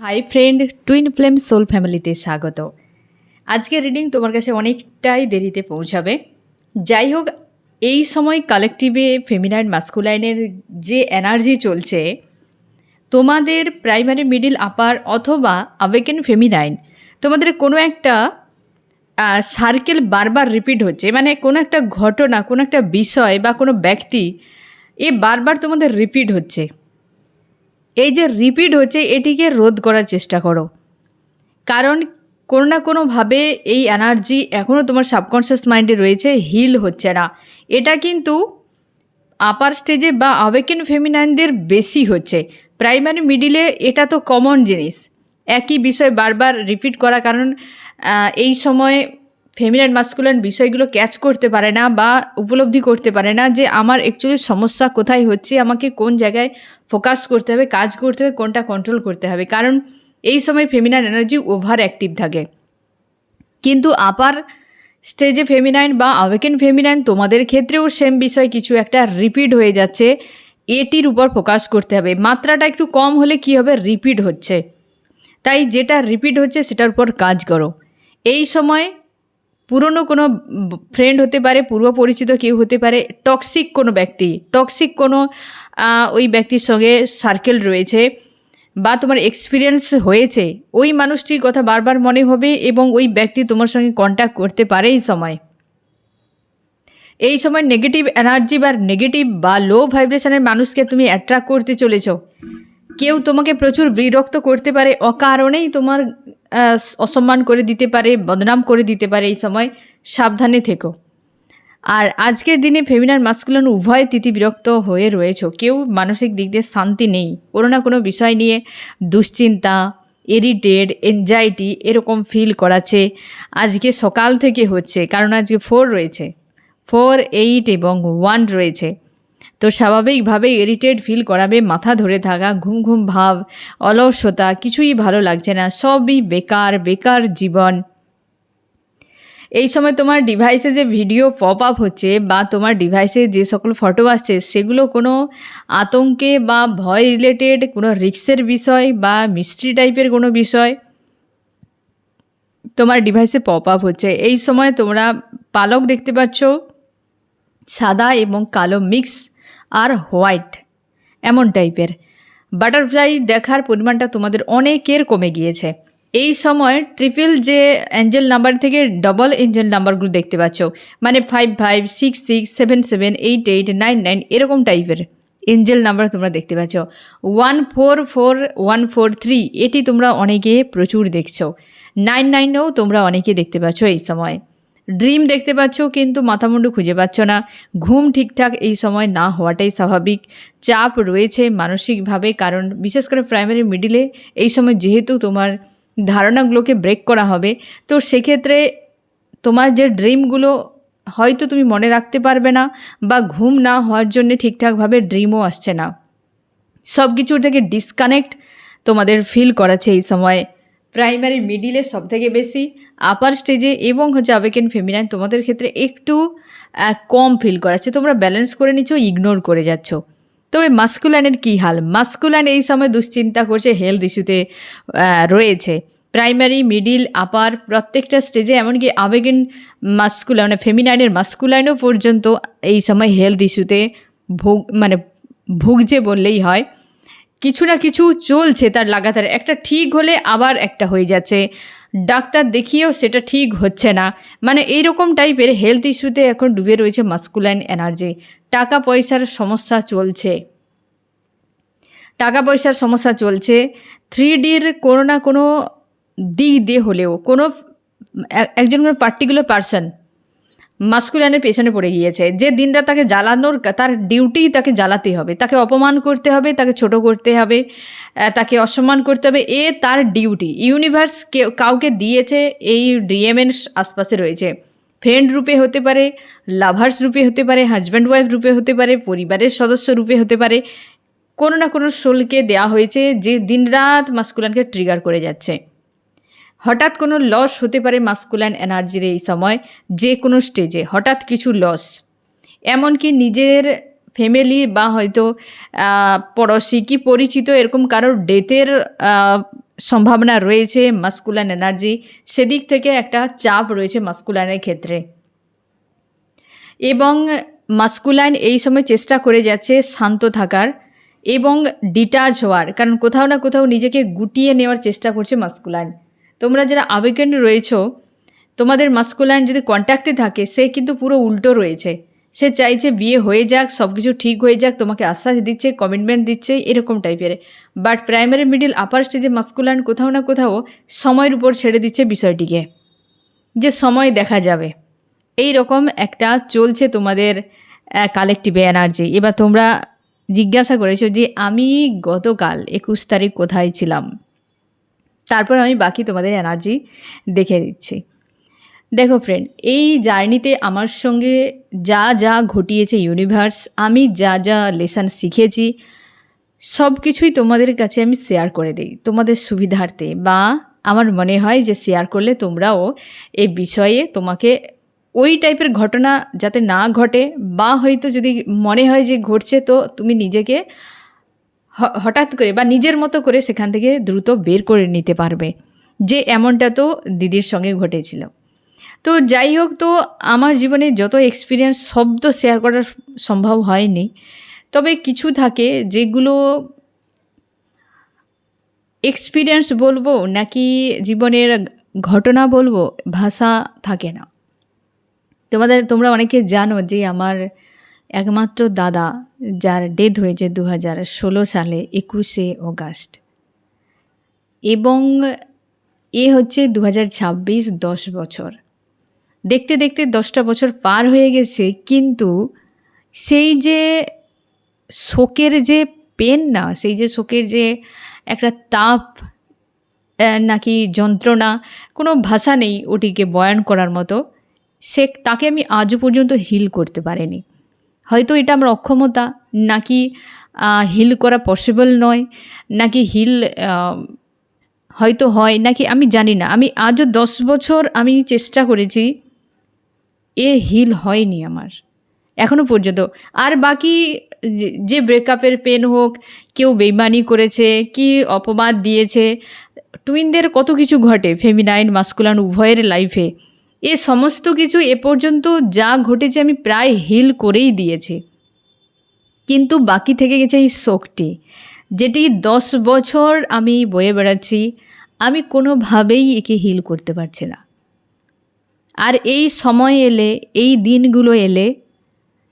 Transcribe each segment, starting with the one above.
High friend, twin flame soul ফ্যামিলিতে স্বাগত। আজকের রিডিং তোমার কাছে অনেকটাই দেরিতে পৌঁছাবে। যাই হোক, এই সময় কালেকটিভে ফেমিনাইন মাস্কুলাইনের যে এনার্জি চলছে, তোমাদের প্রাইমারি মিডিল আপার অথবা আওয়েকেন ফেমিনাইন, তোমাদের কোনো একটা সার্কেল বারবার রিপিট হচ্ছে। মানে কোনো একটা ঘটনা, কোনো একটা বিষয় বা কোনো ব্যক্তি বারবার তোমাদের রিপিট হচ্ছে। এই যে রিপিট হচ্ছে, এটিকে রোধ করার চেষ্টা করো। কারণ কোনো না কোনোভাবে এই এনার্জি এখনও তোমার সাবকনশিয়াস মাইন্ডে রয়েছে, হিল হচ্ছে না। এটা কিন্তু আপার স্টেজে বা আওয়েকেন ফেমিনাইনদের বেশি হচ্ছে। প্রাইমারি মিডিলে এটা তো কমন জিনিস, একই বিষয় বারবার রিপিট করা। কারণ এই সময় ফেমিনাইন মাস্কুলাইন বিষয়গুলো ক্যাচ করতে পারে না বা উপলব্ধি করতে পারে না যে আমার অ্যাকচুয়ালি সমস্যা কোথায় হচ্ছে, আমাকে কোন জায়গায় ফোকাস করতে হবে, কাজ করতে হবে, কোনটা কন্ট্রোল করতে হবে। কারণ এই সময় ফেমিনাইন এনার্জি ওভার অ্যাক্টিভ থাকে। কিন্তু আপার স্টেজে ফেমিনাইন বা আওয়েকেন ফেমিনাইন তোমাদের ক্ষেত্রেও সেম বিষয় কিছু একটা রিপিট হয়ে যাচ্ছে, এটির উপর ফোকাস করতে হবে। মাত্রাটা একটু কম হলে কি হবে, রিপিট হচ্ছে। তাই যেটা রিপিট হচ্ছে সেটার উপর কাজ করো। এই সময় পুরনো কোনো ফ্রেন্ড হতে পারে, পূর্ব পরিচিত কেউ হতে পারে, টক্সিক কোনো ব্যক্তি, টক্সিক কোনো ওই ব্যক্তির সঙ্গে সার্কেল রয়েছে বা তোমার এক্সপিরিয়েন্স হয়েছে, ওই মানুষটির কথা বারবার মনে হবে এবং ওই ব্যক্তি তোমার সঙ্গে কন্ট্যাক্ট করতে পারে। এই সময় নেগেটিভ এনার্জি বা নেগেটিভ বা লো ভাইব্রেশনের মানুষকে তুমি অ্যাট্রাক্ট করতে চলেছ। কেউ তোমাকে প্রচুর বিরক্ত করতে পারে, অকারণেই তোমার অসম্মান করে দিতে পারে, বদনাম করে দিতে পারে। এই সময় সাবধানে থেকো। আর আজকের দিনে ফেমিনাইন মাস্কুলাইন উভয় বিরক্ত হয়ে রয়েছে। কেউ মানসিক দিক দিয়ে শান্তি নেই, কোনো না কোনো বিষয় নিয়ে দুশ্চিন্তা, ইরিটেড, এনজাইটি এরকম ফিল করাচ্ছে। আজকে সকাল থেকে হচ্ছে, কারণ আজকে 4 রয়েছে, 4, 8 এবং 1 রয়েছে। তো স্বাভাবিকভাবে ইরিটেড ফিল করাবে, মাথা ধরে থাকা, ঘুম ঘুম ভাব, অলসতা, কিছুই ভালো লাগছে না, সবই বেকার বেকার জীবন। এই সময় তোমার ডিভাইসে যে ভিডিও পপ আপ হচ্ছে বা তোমার ডিভাইসে যে সকল ফটো আসছে, সেগুলো কোনো আতঙ্কে বা ভয় রিলেটেড কোনো রিস্কের বিষয় বা মিস্ট্রি টাইপের কোনো বিষয় তোমার ডিভাইসে পপ আপ হচ্ছে। এই সময় তোমরা পালক দেখতে পাচ্ছ, সাদা এবং কালো মিক্স আর হোয়াইট এমন টাইপের। বাটারফ্লাই দেখার পরিমাণটা তোমাদের অনেকের কমে গিয়েছে। এই সময় ট্রিপল যে অ্যাঞ্জেল নাম্বার থেকে ডবল এঞ্জেল নাম্বারগুলো দেখতে পাচ্ছ, মানে 55, 66, 77, 88, 99 এরকম টাইপের এঞ্জেল নাম্বার তোমরা দেখতে পাচ্ছ। 144143 এটি তোমরা অনেকে প্রচুর দেখছো। 99ও তোমরা অনেকে দেখতে পাচ্ছ এই সময়। ড্রিম দেখতে পাচ্ছ কিন্তু মাথামুন্ডু খুঁজে পাচ্ছ না। ঘুম ঠিকঠাক এই সময় না হওয়াটাই স্বাভাবিক। চাপ রয়েছে মানসিকভাবে, কারণ বিশেষ করে প্রাইমারি মিডিলে এই সময় যেহেতু তোমার ধারণাগুলোকে ব্রেক করা হবে, তো সেক্ষেত্রে তোমার যে ড্রিমগুলো হয়তো তুমি মনে রাখতে পারবে না, বা ঘুম না হওয়ার জন্য ঠিকঠাকভাবে ড্রিমও আসছে না। সব কিছুর থেকে ডিসকানেক্ট তোমাদের ফিল করাচ্ছে এই সময়। প্রাইমারি মিডিলে সবথেকে বেশি, আপার স্টেজে এবং আওয়েকেন ফেমিনাইন তোমাদের ক্ষেত্রে একটু কম ফিল করাচ্ছে। তোমরা ব্যালেন্স করে নিচ্ছ, ইগনোর করে যাচ্ছ। তবে মাস্কুলাইনের কী হাল? মাস্কুলাইন এই সময় দুশ্চিন্তা করছে, হেলথ ইস্যুতে রয়েছে। প্রাইমারি, মিডিল, আপার প্রত্যেকটা স্টেজে, এমনকি আওয়েকেন মাস্কুলাইন মানে ফেমিনাইনের মাস্কুলাইনও পর্যন্ত এই সময় হেলথ ইস্যুতে ভুগছে বললেই হয়। কিছু না কিছু চলছে তার লাগাতার, একটা ঠিক হলে আবার একটা হয়ে যাচ্ছে, ডাক্তার দেখিয়েও সেটা ঠিক হচ্ছে না। মানে এইরকম টাইপের হেলথ ইস্যুতে এখন ডুবে রয়েছে মাস্কুলাইন এনার্জি। টাকা পয়সার সমস্যা চলছে, টাকা পয়সার সমস্যা চলছে। 3Dর কোনো না কোনো দিক দিয়ে হলেও কোনো একজন কোনো পার্টিকুলার পার্সন মাস্কুলাইনের পেছনে পড়ে গিয়েছে, যে দিনটা তাকে জ্বালানোর, তার ডিউটি তাকে জ্বালাতে হবে, তাকে অপমান করতে হবে, তাকে ছোট করতে হবে, তাকে অসম্মান করতে হবে, তার ডিউটি। ইউনিভার্স কাউকে দিয়েছে, এই ডিএমএর আশপাশে রয়েছে। ফ্রেন্ড রূপে হতে পারে, লাভার্স রূপে হতে পারে, হাজব্যান্ড ওয়াইফ রূপে হতে পারে, পরিবারের সদস্য রূপে হতে পারে। কোনো না কোনো সোলকে দেওয়া হয়েছে যে দিনরাত মাস্কুলাইনকে ট্রিগার করে যাচ্ছে। হঠাৎ কোনো লস হতে পারে মাস্কুলাইন এনার্জির এই সময়, যে কোনো স্টেজে হঠাৎ কিছু লস, এমনকি নিজের ফ্যামিলি বা হয়তো পড়োশি কি পরিচিত এরকম কারোর ডেথের সম্ভাবনা রয়েছে মাস্কুলাইন এনার্জি, সেদিক থেকে একটা চাপ রয়েছে মাস্কুলাইনের ক্ষেত্রে। এবং মাস্কুলাইন এই সময় চেষ্টা করে যাচ্ছে শান্ত থাকার এবং ডিটাচ হওয়ার, কারণ কোথাও না কোথাও নিজেকে গুটিয়ে নেওয়ার চেষ্টা করছে মাস্কুলাইন। তোমরা যারা আবেগেন রয়েছো, তোমাদের মাস্কুলাইন যদি কন্ট্যাক্টে থাকে, সে কিন্তু পুরো উল্টো রয়েছে। সে চাইছে বিয়ে হয়ে যাক, সব কিছু ঠিক হয়ে যাক, তোমাকে আশ্বাস দিচ্ছে, কমিটমেন্ট দিচ্ছে, এরকম টাইপের। বাট প্রাইমারি, মিডিল, আপার স্টেজে মাস্কুলাইন কোথাও না কোথাও সময়ের উপর ছেড়ে দিচ্ছে বিষয়টিকে, যে সময় দেখা যাবে। এই রকম একটা চলছে তোমাদের কালেকটিভ এনার্জি। এবার তোমরা জিজ্ঞাসা করেছো যে আমি গতকাল 21 তারিখ কোথায় ছিলাম, তারপর আমি বাকি তোমাদের এনার্জি দেখে দিচ্ছি। দেখো ফ্রেন্ড, এই জার্নিতে আমার সঙ্গে যা যা ঘটিয়েছে ইউনিভার্স, আমি যা যা লেসন শিখেছি, সব কিছুই তোমাদের কাছে আমি শেয়ার করে দিই তোমাদের সুবিধার্থে, বা আমার মনে হয় যে শেয়ার করলে তোমরাও এই বিষয়ে তোমাকে ওই টাইপের ঘটনা যাতে না ঘটে, বা হয়তো যদি মনে হয় যে ঘটছে, তো তুমি নিজেকে হঠাৎ করে বা নিজের মতো করে সেখান থেকে দ্রুত বের করে নিতে পারবে, যে এমনটা তো দিদির সঙ্গে ঘটেছিল। তো যাই হোক, তো আমার জীবনে যত এক্সপিরিয়েন্স সব তো শেয়ার করা সম্ভব হয়নি, তবে কিছু থাকে যেগুলো এক্সপিরিয়েন্স বলবো নাকি জীবনের ঘটনা বলবো, ভাষা থাকে না। তোমরা অনেকে জানো যে আমার একমাত্র দাদা, যার ডেথ হয়েছে 2016 সালে 21শে অগাস্ট, এবং এ হচ্ছে 2026, 10 বছর। দেখতে দেখতে 10টা বছর পার হয়ে গেছে, কিন্তু সেই যে শোকের যে পেন না, সেই যে শোকের যে একটা তাপ নাকি যন্ত্রণা, কোনো ভাষা নেই ওটিকে বয়ান করার মতো। তাকে আমি আজও পর্যন্ত হিল করতে পারিনি। হয়তো এটা আমার অক্ষমতা, নাকি হিল করা পসিবল নয়, নাকি হিল হয়তো হয়, নাকি আমি জানি না। আমি আজও 10 বছর আমি চেষ্টা করেছি, হিল হয়নি আমার এখনও পর্যন্ত। আর বাকি যে ব্রেকআপের পেন হোক, কেউ বেইমানি করেছে, কি অপবাদ দিয়েছে, টুইনদের কত কিছু ঘটে, ফেমিনাইন মাস্কুলাইন উভয়ের লাইফে, এ সমস্ত কিছু এ পর্যন্ত যা ঘটেছে আমি প্রায় হিল করেই দিয়েছি। কিন্তু বাকি থেকে গেছে এই শোকটি, যেটি 10 বছর আমি বয়ে বেড়াচ্ছি, আমি কোনোভাবেই একে হিল করতে পারছি না। আর এই সময় এলে, এই দিনগুলো এলে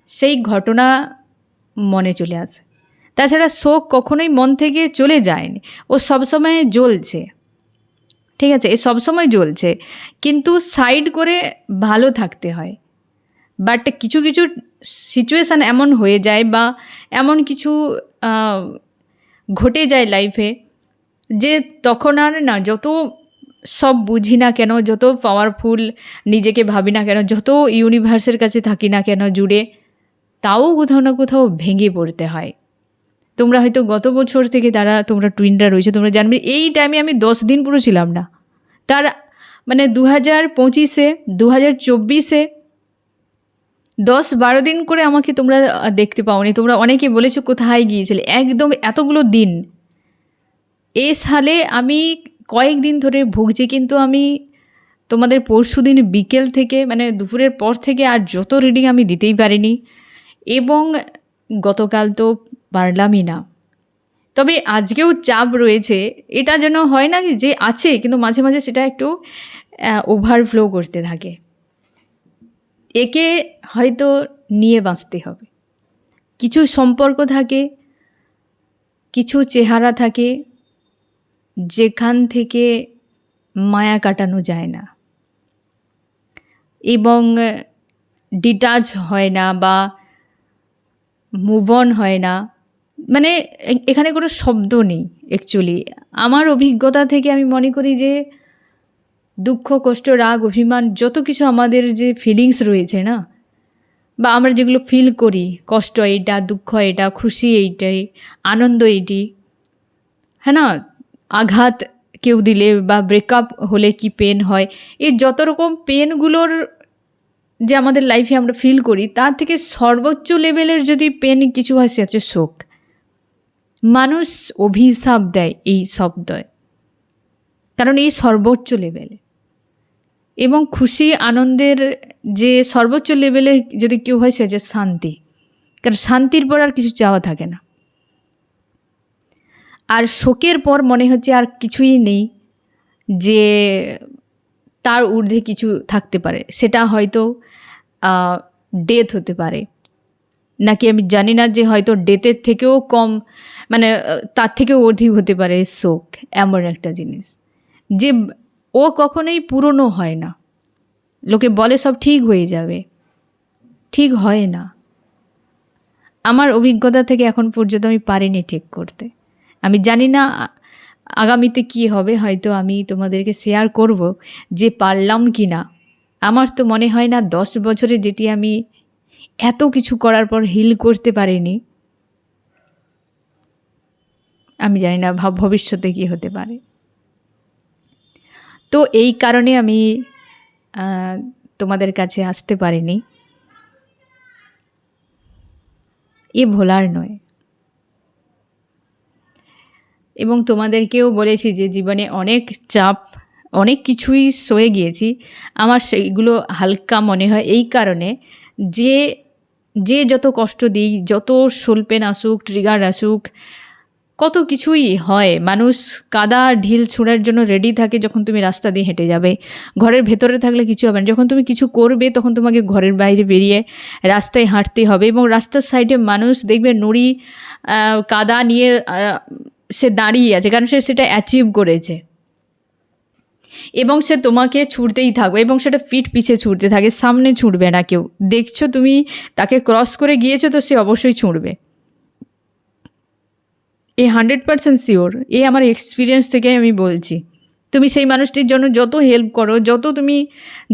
সেই ঘটনা মনে চলে আসে। তাছাড়া শোক কখনোই মন থেকে চলে যায়নি, ও সবসময় জ্বলছে, ঠিক আছে, এ সবসময় জ্বলছে, কিন্তু সাইড করে ভালো থাকতে হয়। বাট কিছু কিছু সিচুয়েশান এমন হয়ে যায়, বা এমন কিছু ঘটে যায় লাইফে, যে তখন আর না, যত সব বুঝি না কেন, যত পাওয়ারফুল নিজেকে ভাবি না কেন, যত ইউনিভার্সের কাছে থাকি না কেন জুড়ে, তাও কোথাও না কোথাও ভেঙে পড়তে হয়। তোমরা হয়তো গত বছর থেকে তোমরা টুইনরা রয়েছে, তোমরা জানবে এই টাইমে আমি 10 দিন পুরো ছিলাম না। তার মানে 2025-এ, 2024-এ 10-12 দিন করে আমাকে তোমরা দেখতে পাওনি। তোমরা অনেকে বলেছো কোথায় গিয়েছিলে, একদম এতগুলো দিন। এ সালে আমি কয়েকদিন ধরে ভুগছি, কিন্তু আমি তোমাদের পরশুদিন বিকেল থেকে, মানে দুপুরের পর থেকে আর যত রিডিং আমি দিতেই পারিনি, এবং গতকাল তো পারলামই না। তবে আজকেও চাপ রয়েছে, এটা যেন হয় না যে আছে, কিন্তু মাঝে মাঝে সেটা একটু ওভারফ্লো করতে থাকে। একে হয়তো নিয়ে বাঁচতে হবে। কিছু সম্পর্ক থাকে, কিছু চেহারা থাকে, যেখান থেকে মায়া কাটানো যায় না, এবং ডিটাচ হয় না, বা মুভ অন হয় না। মানে এখানে কোনো শব্দ নেই অ্যাকচুয়ালি। আমার অভিজ্ঞতা থেকে আমি মনে করি যে দুঃখ, কষ্ট, রাগ, অভিমান, যত কিছু আমাদের যে ফিলিংস রয়েছে না, বা আমরা যেগুলো ফিল করি, কষ্ট এইটা, দুঃখ এটা, খুশি এইটাই, আনন্দ এইটি, হ্যাঁ না, আঘাত কেউ দিলে বা ব্রেকআপ হলে কি পেন হয়, এই যত রকম পেনগুলোর যে আমাদের লাইফে আমরা ফিল করি, তার থেকে সর্বোচ্চ লেভেলের যদি পেন কিছু হয়, সে হচ্ছে শোক। মানুষ অভিশাপ দেয় এই শব্দয়, কারণ এই সর্বোচ্চ লেভেলে, এবং খুশি আনন্দের যে সর্বোচ্চ লেভেলে যদি কেউ হয় সে যে শান্তি, কারণ শান্তির পর আর কিছু চাওয়া থাকে না। আর শোকের পর মনে হচ্ছে আর কিছুই নেই যে তার ঊর্ধ্বে কিছু থাকতে পারে। সেটা হয়তো ডেথ হতে পারে, নাকি আমি জানি না, যে হয়তো ডেথের থেকেও কম, মানে তার থেকেও অধিক হতে পারে শোক। এমন একটা জিনিস যে ও কখনোই পুরনো হয় না। লোকে বলে সব ঠিক হয়ে যাবে, ঠিক হয় না। আমার অভিজ্ঞতা থেকে এখন পর্যন্ত আমি পারিনি ঠিক করতে। আমি জানি না আগামীতে কি হবে, হয়তো আমি তোমাদেরকে শেয়ার করব যে পারলাম কি না। আমার তো মনে হয় না 10 বছরে যেটি আমি এত কিছু করার পর হিল করতে পারিনি, আমি জানি না ভবিষ্যতে কি হতে পারে। তো এই কারণে আমি তোমাদের কাছে আসতে পারিনি। এ ভোলার নয়। এবং তোমাদেরকেও বলেছি যে জীবনে অনেক চাপ, অনেক কিছুই সয়ে গিয়েছি। আমার সেইগুলো হালকা মনে হয় এই কারণে যে যত কষ্ট দিই, যত সোল পেন আসুক, ট্রিগার আসুক, কত কিছুই হয়। মানুষ কাদা ঢিল ছোঁড়ার জন্য রেডি থাকে যখন তুমি রাস্তা দিয়ে হেঁটে যাবে। ঘরের ভেতরে থাকলে কিছু হবে না, যখন তুমি কিছু করবে তখন তোমাকে ঘরের বাইরে বেরিয়ে রাস্তায় হাঁটতে হবে। এবং রাস্তার সাইডে মানুষ দেখবে নুড়ি কাদা নিয়ে সে দাঁড়িয়ে আছে, কারণ সে সেটা অ্যাচিভ করেছে, এবং সে তোমাকে ছুটতেই থাকবে, এবং সেটা ফিট পিছে ছুটতে থাকে, সামনে ছুটবে না কেউ। দেখছো তুমি তাকে ক্রস করে গিয়েছো তো সে অবশ্যই ছুটবে। এ 100% শিওর, এ আমার এক্সপিরিয়েন্স থেকে আমি বলছি। তুমি সেই মানুষটির জন্য যত হেল্প করো, যত তুমি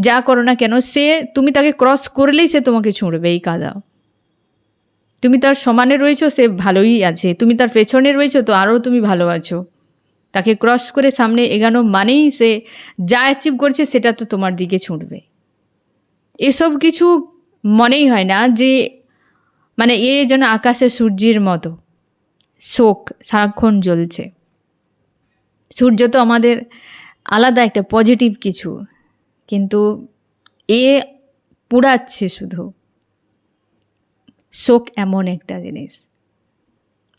যা করো না কেন, সে তুমি তাকে ক্রস করলেই সে তোমাকে ছুঁড়বে এই কাদা। তুমি তার সমানে রয়েছো, সে ভালোই আছে। তুমি তার পেছনে রয়েছো তো আরও তুমি ভালো আছো। তাকে ক্রস করে সামনে এগানো মানেই সে যা অ্যাচিভ করছে সেটা তো তোমার দিকে ছুঁড়বে। এসব কিছু মনেই হয় না যে মানে এ যেন আকাশে সূর্যের মতো শোক সারাক্ষণ জ্বলছে। সূর্য তো আমাদের আলাদা একটা পজিটিভ কিছু, কিন্তু এ পুড়াচ্ছে শুধু। শোক এমন একটা জিনিস,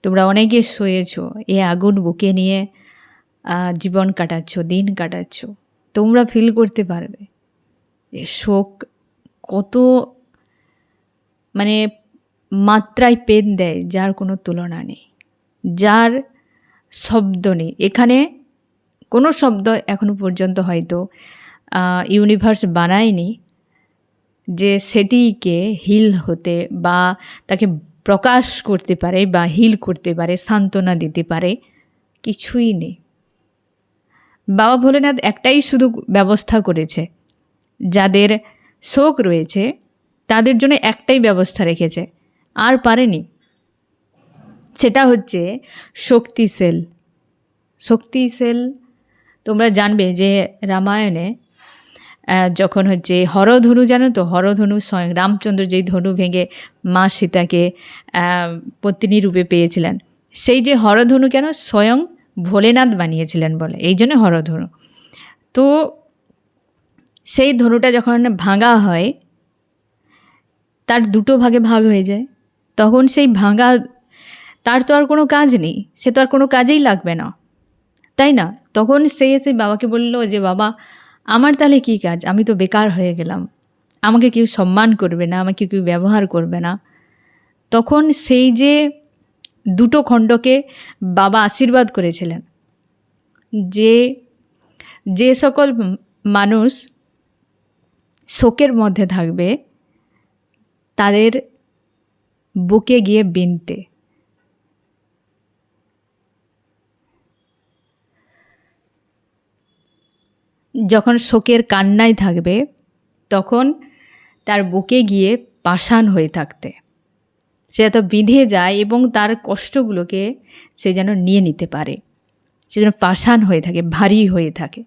তোমরা অনেকে সয়েছ, এ আগুন বুকে নিয়ে জীবন কাটাচ্ছ, দিন কাটাচ্ছ, তোমরা ফিল করতে পারবে যে শোক কত মানে মাত্রায় পেন দেয়, যার কোনো তুলনা নেই, যার শব্দ নেই। এখানে কোনো শব্দ এখনো পর্যন্ত হয়তো ইউনিভার্স বানায়নি যে সেটিকে হিল হতে বা তাকে প্রকাশ করতে পারে বা হিল করতে পারে, সান্ত্বনা দিতে পারে, কিছুই নেই। বাবা ভোলেনাথ একটাই শুধু ব্যবস্থা করেছে, যাদের শোক রয়েছে তাদের জন্য একটাই ব্যবস্থা রেখেছে, আর পারেনি। সেটা হচ্ছে শক্তি সেল। শক্তি সেল তোমরা জানবে যে রামায়ণে যখন হচ্ছে হরধনু, জানো তো, হরধনু স্বয়ং রামচন্দ্র যেই ধনু ভেঙে মা সীতাকে পত্নী রূপে পেয়েছিলেন, সেই যে হরধনু কেন স্বয়ং ভোলেনাথ বানিয়েছিলেন বলে, এই জন্য হরধনু। তো সেই ধনুটা যখন ভাঙা হয়, তার দুটো ভাগে ভাগ হয়ে যায়, তখন সেই ভাঙা, তার তো আর কোনো কাজ নেই, সে তো আর কোনো কাজেই লাগবে না, তাই না? তখন সে এসে বাবাকে বলল যে বাবা, আমার তাহলে কী কাজ, আমি তো বেকার হয়ে গেলাম, আমাকে কেউ সম্মান করবে না, আমাকে কেউ ব্যবহার করবে না। তখন সেই যে দুটো খণ্ডকে বাবা আশীর্বাদ করেছিলেন যে যে সকল মানুষ শোকের মধ্যে থাকবে তাদের বুকে গিয়ে বিনতে। যখন শোকের কান্নায় থাকবে তখন তার বুকে গিয়ে পাষাণ হয়ে থাকতে, সে এত বিঁধে যায় এবং তার কষ্টগুলোকে সে যেন নিয়ে নিতে পারে, সে যেন পাষাণ হয়ে থাকে, ভারী হয়ে থাকে।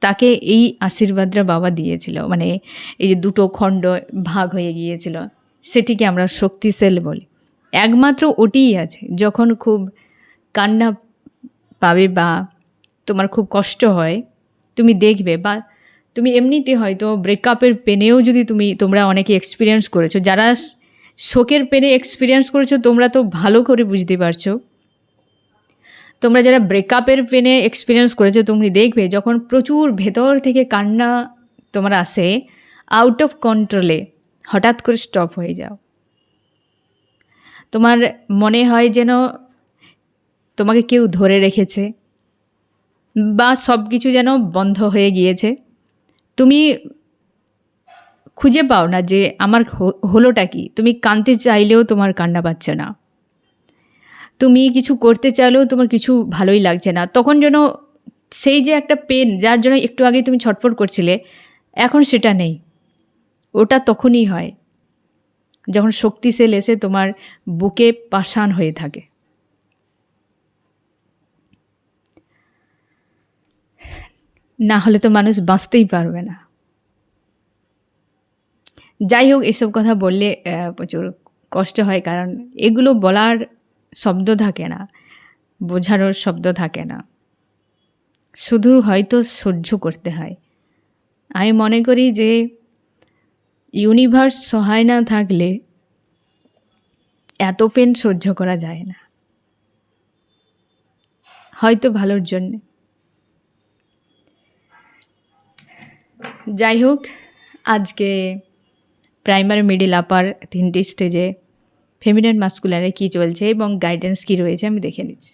তাকে এই আশীর্বাদটা বাবা দিয়েছিল, মানে এই যে দুটো খণ্ড ভাগ হয়ে গিয়েছিল, সেটিকে আমরা শক্তি সেল বলি। একমাত্র ওটিই আছে, যখন খুব কান্না পাবে বা তোমার খুব কষ্ট হয়, তুমি দেখবে, বা তুমি এমনিতে হয়তো ব্রেকআপের পেনেও যদি তোমরা অনেকে এক্সপিরিয়েন্স করেছো, যারা শোকের পেনে এক্সপিরিয়েন্স করেছো তোমরা তো ভালো করে বুঝতে পারছো। তোমরা যারা ব্রেকআপের পেনে এক্সপিরিয়েন্স করেছো, তুমি দেখবে যখন প্রচুর ভেতর থেকে কান্না তোমার আসে, আউট অফ কন্ট্রোলে হঠাৎ করে স্টপ হয়ে যাও। তোমার মনে হয় যেন তোমাকে কেউ ধরে রেখেছে, বা সব কিছু যেন বন্ধ হয়ে গিয়েছে। তুমি খুঁজে পাও না যে আমার হলোটা কি। তুমি কাঁদতে চাইলেও তোমার কান্না পাচ্ছে না, তুমি কিছু করতে চাইলেও তোমার কিছু ভালোই লাগছে না। তখন যেন সেই যে একটা পেন, যার জন্য একটু আগে তুমি ছটফট করছিলে, এখন সেটা নেই। ওটা তখনই হয় যখন শক্তি সেল এসে তোমার বুকে পাষাণ হয়ে থাকে। না হলে তো মানুষ বাঁচতেই পারবে না। যাই হোক, এসব কথা বললে প্রচুর কষ্ট হয়, কারণ এগুলো বলার শব্দ থাকে না, বোঝানোর শব্দ থাকে না, শুধু হয়তো সহ্য করতে হয়। আমি মনে করি যে ইউনিভার্স সহায় না থাকলে এত পেন সহ্য করা যায় না, হয়তো ভালোর জন্যে। যাই হোক, আজকে প্রাইমারি, মিডিল, আপার 3টি স্টেজে ফেমিনাইন মাস্কুলাইনে কী চলছে এবং গাইডেন্স কী রয়েছে আমি দেখে নিচ্ছি।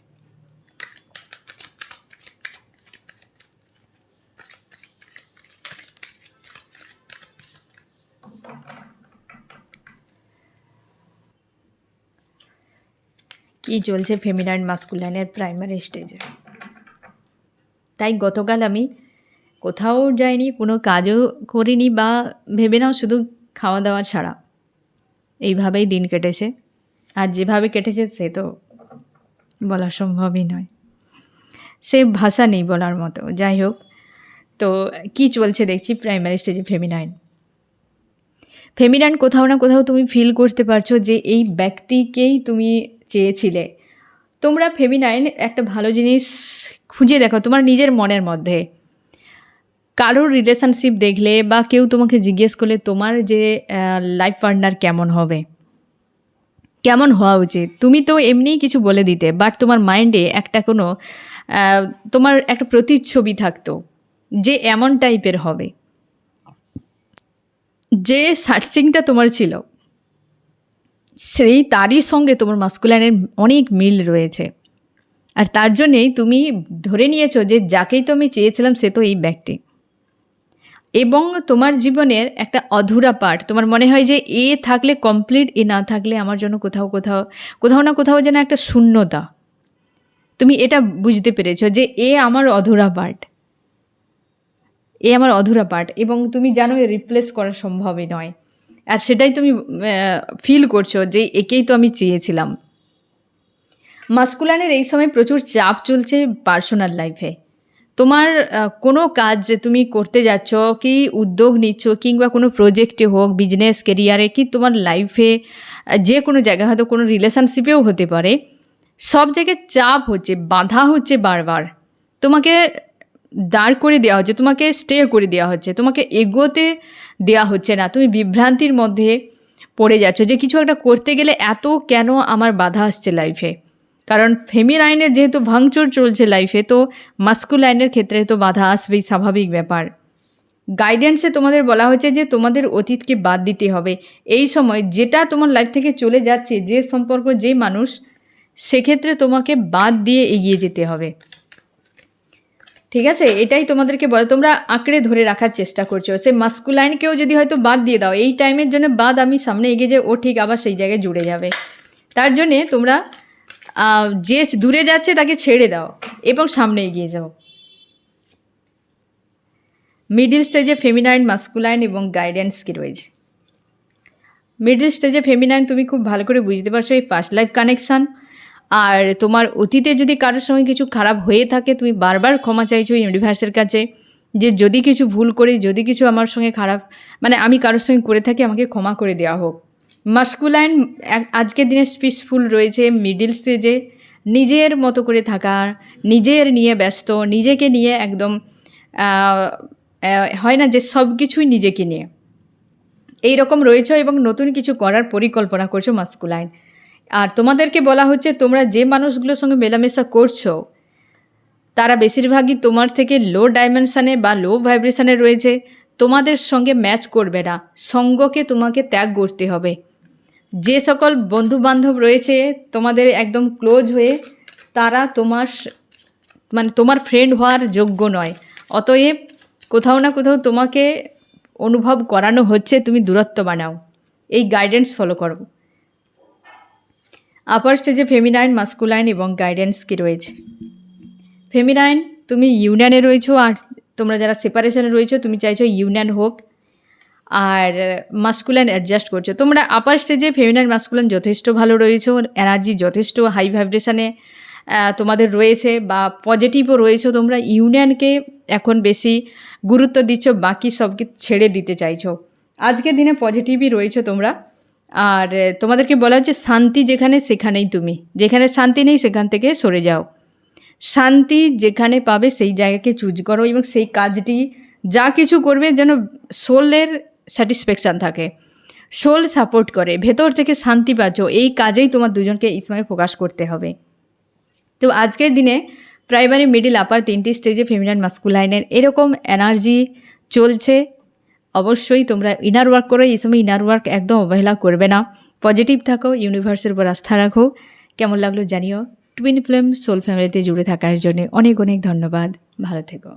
কী চলছে ফেমিনাইন মাস্কুলাইনের প্রাইমারি স্টেজে। তাই গতকাল আমি কোথাও যাইনি, কোনো কাজও করিনি, বা ভেবে নাও শুধু খাওয়া দাওয়া ছাড়া এইভাবেই দিন কেটেছে। আর যেভাবে কেটেছে সে তো বলা সম্ভবই নয়, সে ভাষা নেই বলার মতো। যাই হোক, তো কী চলছে দেখছি প্রাইমারি স্টেজে ফেমিনাইন কোথাও না কোথাও তুমি ফিল করতে পারছো যে এই ব্যক্তিকেই তুমি চেয়েছিলে। তোমরা ফেমিনাইন একটা ভালো জিনিস খুঁজে দেখো তোমার নিজের মনের মধ্যে। কারোর রিলেশনশিপ দেখলে বা কেউ তোমাকে জিজ্ঞেস করলে তোমার যে লাইফ পার্টনার কেমন হবে, কেমন হওয়া উচিত, তুমি তো এমনিই কিছু বলে দিতে, বাট তোমার মাইন্ডে একটা কোনো তোমার একটা প্রতিচ্ছবি থাকতো যে এমন টাইপের হবে। যে সার্চিংটা তোমার ছিল সেই তারই সঙ্গে তোমার মাস্কুলাইনের অনেক মিল রয়েছে। আর তার জন্যেই তুমি ধরে নিয়েছো যে যাকেই তো আমি চেয়েছিলাম সে তো এই ব্যক্তি। এবং তোমার জীবনের একটা অধুরা পার্ট, তোমার মনে হয় যে এ থাকলে কমপ্লিট, এ না থাকলে আমার জন্য কোথাও না কোথাও যেন একটা শূন্যতা। তুমি এটা বুঝতে পেরেছো যে এ আমার অধুরা পার্ট, এবং তুমি জানো এ রিপ্লেস করা সম্ভবই নয়। আর সেটাই তুমি ফিল করছো যে একেই তো আমি চেয়েছিলাম। মাস্কুলাইনের এই সময় প্রচুর চাপ চলছে পার্সোনাল লাইফে। তোমার কোনো কাজ যে তুমি করতে যাচ্ছ, কি উদ্যোগ নিচ্ছ, কিংবা কোনো প্রজেক্টে হোক, বিজনেস, কেরিয়ারে, কি তোমার লাইফে যে কোনো জায়গায়, হয়তো কোনো রিলেশনশিপেও হতে পারে, সব জায়গায় চাপ হচ্ছে, বাধা হচ্ছে, বারবার তোমাকে দাঁড় করে দেওয়া হচ্ছে, তোমাকে স্টে করে দেওয়া হচ্ছে, তোমাকে এগোতে দেওয়া হচ্ছে না। তুমি বিভ্রান্তির মধ্যে পড়ে যাচ্ছ যে কিছু একটা করতে গেলে এত কেন আমার বাধা আসছে লাইফে। কারণ ফেমিনাইনের যেহেতু ভাঙচুর চলছে লাইফে, তো মাস্কুলাইনের ক্ষেত্রে তো বাধা আসবেই, স্বাভাবিক ব্যাপার। গাইডেন্সে তোমাদের বলা হয়েছে যে তোমাদের অতীতকে বাদ দিতে হবে। এই সময় যেটা তোমার লাইফ থেকে চলে যাচ্ছে, যে সম্পর্ক, যে মানুষ, সেক্ষেত্রে তোমাকে বাদ দিয়ে এগিয়ে যেতে হবে। ঠিক আছে, এটাই তোমাদেরকে বলে, তোমরা আঁকড়ে ধরে রাখার চেষ্টা করছো। সে মাস্কুলাইনকেও যদি হয়তো বাদ দিয়ে দাও, এই টাইমের জন্য বাদ, আমি সামনে এগিয়ে যাই, ও ঠিক আবার সেই জায়গায় জুড়ে যাবে। তার জন্যে তোমরা যে দূরে যাচ্ছে তাকে ছেড়ে দাও এবং সামনে এগিয়ে যাও। মিডিল স্টেজে ফেমিনাইন, মাস্কুলাইন এবং গাইডেন্স কি রয়েছে। মিডিল স্টেজে ফেমিনাইন তুমি খুব ভালো করে বুঝতে পারছো এই ফার্স্ট লাইফ কানেকশান। আর তোমার অতীতে যদি কারোর সঙ্গে কিছু খারাপ হয়ে থাকে, তুমি বারবার ক্ষমা চাইছো ইউনিভার্সের কাছে যে যদি কিছু ভুল করি, যদি কিছু আমার সঙ্গে খারাপ, মানে আমি কারোর সঙ্গে করে থাকি, আমাকে ক্ষমা করে দেওয়া হোক। মাস্কুলাইন আজকের দিনে পিসফুল রয়েছে। মিডিল স্টেজে নিজের মতো করে থাকা, নিজের নিয়ে ব্যস্ত, নিজেকে নিয়ে একদম হয় না যে সব কিছুই নিজেকে নিয়ে এই রকম রয়েছ এবং নতুন কিছু করার পরিকল্পনা করছো মাস্কুলাইন। আর তোমাদেরকে বলা হচ্ছে তোমরা যে মানুষগুলোর সঙ্গে মেলামেশা করছো তারা বেশিরভাগই তোমার থেকে লো ডাইমেনশানে বা লো ভাইব্রেশানে রয়েছে, তোমাদের সঙ্গে ম্যাচ করবে না। সঙ্গকে তোমাকে ত্যাগ করতে হবে। যে সকল বন্ধুবান্ধব রয়েছে তোমাদের একদম ক্লোজ হয়ে, তারা তোমার ফ্রেন্ড হওয়ার যোগ্য নয়। অতএব কোথাও না কোথাও তোমাকে অনুভব করানো হচ্ছে তুমি দূরত্ব বানাও, এই গাইডেন্স ফলো করো। আপার স্টেজে ফেমিনাইন, মাস্কুলাইন এবং গাইডেন্স কি রয়েছে। ফেমিনাইন, তুমি ইউনিয়নে রয়েছো, আর তোমরা যারা সেপারেশনে রয়েছো তুমি চাইছো ইউনিয়ন হোক, আর মাস্কুলাইন অ্যাডজাস্ট করছো। তোমরা আপার স্টেজে ফেমিনাইন মাস্কুলাইন যথেষ্ট ভালো রয়েছো, এনার্জি যথেষ্ট হাই ভাইব্রেশানে তোমাদের রয়েছে বা পজিটিভও রয়েছো। তোমরা ইউনিয়নকে এখন বেশি গুরুত্ব দিচ্ছ, বাকি সবকে ছেড়ে দিতে চাইছো। আজকের দিনে পজিটিভই রয়েছো তোমরা। আর তোমাদেরকে বলা হচ্ছে শান্তি যেখানে সেখানেই তুমি, যেখানে শান্তি নেই সেখান থেকে সরে যাও। শান্তি যেখানে পাবে সেই জায়গাকে চুজ করো এবং সেই কাজটি যা কিছু করবে যেন সোলের স্যাটিসফ্যাকশান থাকে, সোল সাপোর্ট করে, ভেতর থেকে শান্তি পাচ্ছ, এই কাজেই তোমার দুজনকে এই সময় ফোকাস করতে হবে। তো আজকের দিনে প্রাইমারি, মিডিল, আপার তিনটি স্টেজে ফেমিনাইন মাস্কুলাইনের এরকম এনার্জি চলছে। অবশ্যই তোমরা ইনার ওয়ার্ক করো, এই সময় ইনার ওয়ার্ক একদম অবহেলা করবে না। পজিটিভ থাকো, ইউনিভার্সের উপর আস্থা রাখো। কেমন লাগলো জানিও। টুইন ফ্লেম সোল ফ্যামিলিতে জুড়ে থাকার জন্য অনেক অনেক ধন্যবাদ। ভালো থেকো।